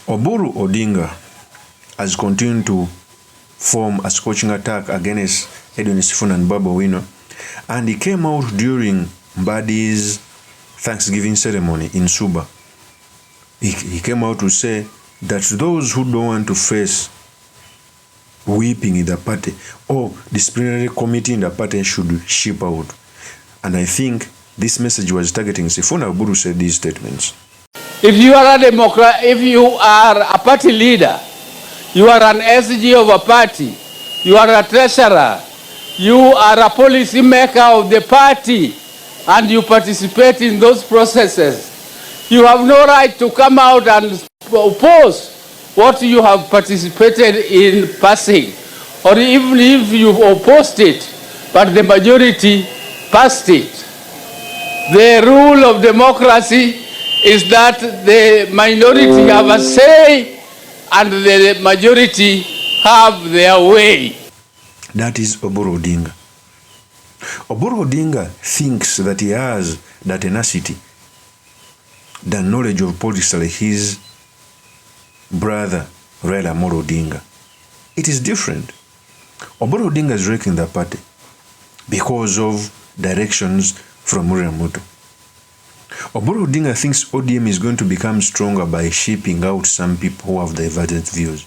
Oburu Odinga has continued to form a scorching attack against Edwin SIFUNA and Baba Wino, and he came out during Mbadi's Thanksgiving ceremony in Suba. He came out to say that those who don't want to face weeping in the party or disciplinary committee in the party should ship out. And I think this message was targeting SIFUNA. Oburu said these statements. If you are a Democrat, if you are a party leader, you are an SG of a party, you are a treasurer, you are a policy maker of the party, and you participate in those processes, you have no right to come out and oppose what you have participated in passing, or even if you opposed it, but the majority passed it. The rule of democracy is that the minority have a say and the majority have their way. That is Oburu Odinga. Oburu Odinga thinks that he has the tenacity, the knowledge of politics like his brother Raila Amolo Odinga. It is different. Oburu Odinga is wrecking the party because of directions from Ruto. Oburu Odinga thinks ODM is going to become stronger by shipping out some people who have divergent views.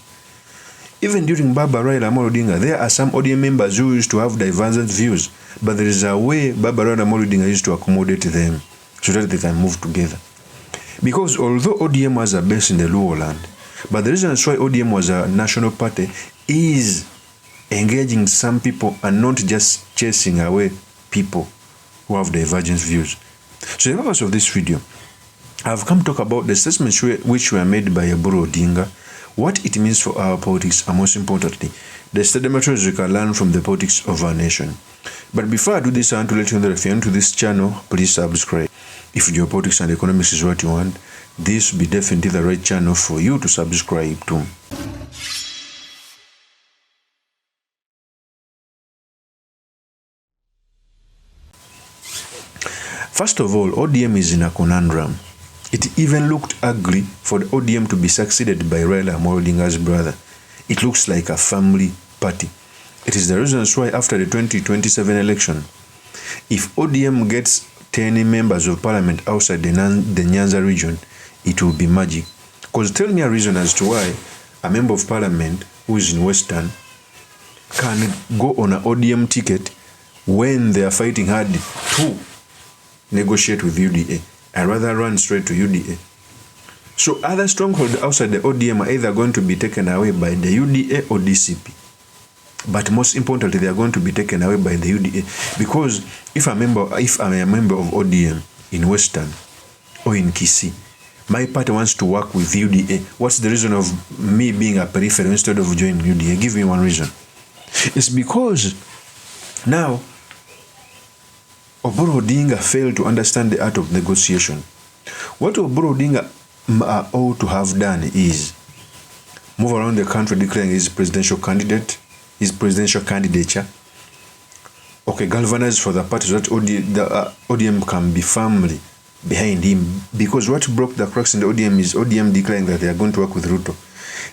Even during Baba Raila Amolo Odinga, there are some ODM members who used to have divergent views, but there is a way Baba Raila Amolo Odinga used to accommodate them so that they can move together. Because although ODM was a base in the Luo land, but the reason why ODM was a national party is engaging some people and not just chasing away people who have divergent views. So the purpose of this video, I've come to talk about the statements which were made by Oburu Odinga, what it means for our politics, and most importantly, the statements we can learn from the politics of our nation. But before I do this, I want to let you know that if you're new to this channel, please subscribe. If geopolitics and economics is what you want, this will be definitely the right channel for you to subscribe to. First of all, ODM is in a conundrum. It even looked ugly for the ODM to be succeeded by Raila Amolo Odinga's brother. It looks like a family party. It is the reason why after the 2027 election, if ODM gets 10 members of parliament outside the Nyanza region, it will be magic. Because tell me a reason as to why a member of parliament who is in Western can go on an ODM ticket when they are fighting hard to negotiate with UDA. I'd rather run straight to UDA. So other strongholds outside the ODM are either going to be taken away by the UDA or DCP. But most importantly, they are going to be taken away by the UDA. Because if I'm a member of ODM in Western or in Kisii, my party wants to work with UDA. What's the reason of me being a peripheral instead of joining UDA? Give me one reason. It's because now Oburu Odinga failed to understand the art of negotiation. What Oburu Odinga ought to have done is move around the country declaring his presidential candidature. Okay, galvanize for the party so that ODM can be firmly behind him. Because what broke the cracks in the ODM is ODM declaring that they are going to work with Ruto.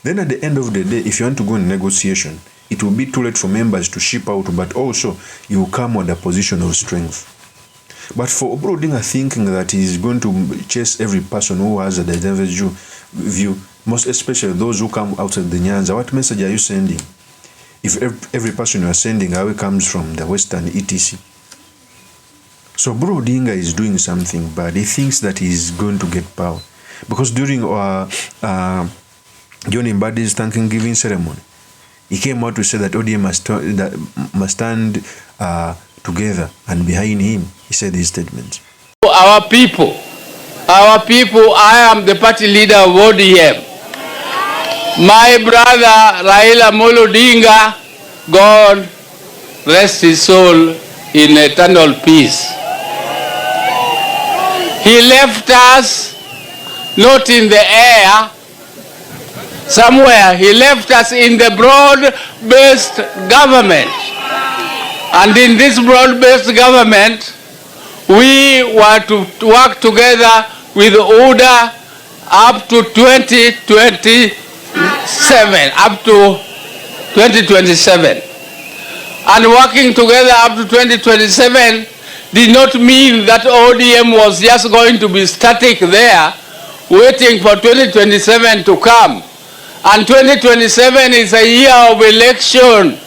Then at the end of the day, if you want to go in negotiation, it will be too late for members to ship out, but also you will come on a position of strength. But for Oburu Odinga thinking that he is going to chase every person who has a divergent view, most especially those who come out of the Nyanza, what message are you sending? If every person you are sending away comes from the Western etc. So Oburu Odinga is doing something bad. He thinks that he is going to get power. Because during John Mbadi's Thanksgiving ceremony, he came out to say that ODM must stand together, and behind him, he said these statements. Our people, I am the party leader of ODM. My brother Raila Amolo Odinga, God rest his soul in eternal peace. He left us not in the air, somewhere. He left us in the broad-based government. And in this broad-based government, we were to work together with order up to 2027, up to 2027. And working together up to 2027 did not mean that ODM was just going to be static there, waiting for 2027 to come. And 2027 is a year of election.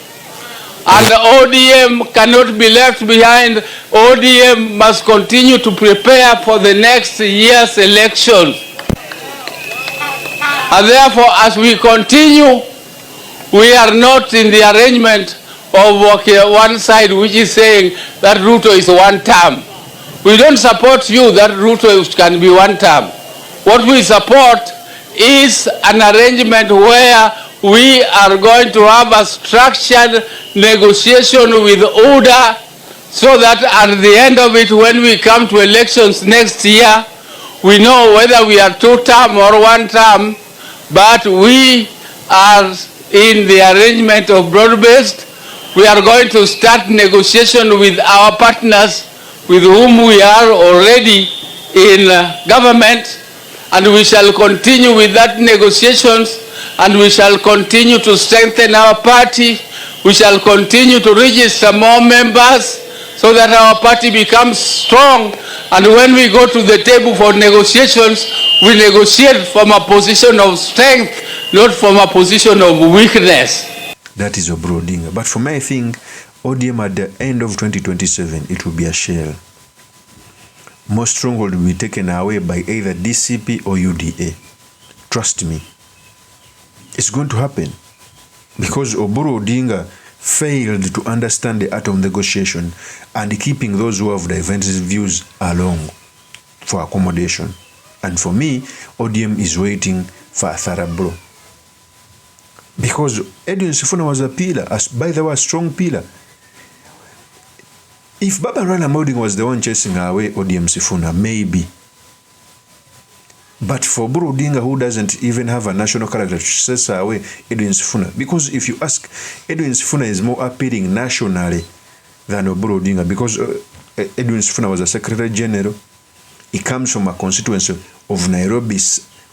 And the ODM cannot be left behind. ODM must continue to prepare for the next year's elections. And therefore, as we continue, we are not in the arrangement of one side which is saying that Ruto is one term. We don't support you that Ruto can be one term. What we support is an arrangement where we are going to have a structured negotiation with order, so that at the end of it, when we come to elections next year, we know whether we are two-term or one-term, but we are in the arrangement of broad-based. We are going to start negotiation with our partners with whom we are already in government, and we shall continue with that negotiations, and we shall continue to strengthen our party. We shall continue to register more members so that our party becomes strong, and when we go to the table for negotiations, we negotiate from a position of strength, not from a position of weakness. That is Oburu Odinga. But for me, I think ODM at the end of 2027, it will be a shell. Most stronghold will be taken away by either DCP or UDA. Trust me. It's going to happen. Because Oburu Odinga failed to understand the art of negotiation and keeping those who have divergent views along for accommodation. And for me, ODM is waiting for a thorough blow. Because Edwin SIFUNA was a pillar, by the way, a strong pillar. If Baba Rana Odinga was the one chasing away ODM SIFUNA, maybe. But for Oburu Odinga, who doesn't even have a national character, to chase away Edwin SIFUNA. Because if you ask, Edwin SIFUNA is more appealing nationally than Oburu Odinga, because Edwin SIFUNA was a Secretary General. He comes from a constituency of Nairobi,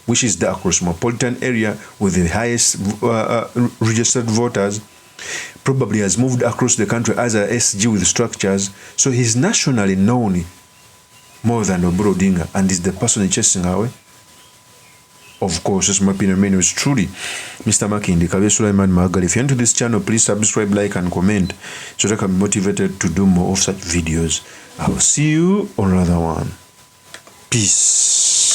which is the cosmopolitan area with the highest registered voters. Probably has moved across the country as a SG with structures. So he's nationally known more than Oburu Odinga, and is the person chasing away. Of course, as my opinion is truly Mr. Makindi Kabe Sulaiman Magal. If you're into this channel, please subscribe, like, and comment so that I can be motivated to do more of such videos. I will see you on another one. Peace.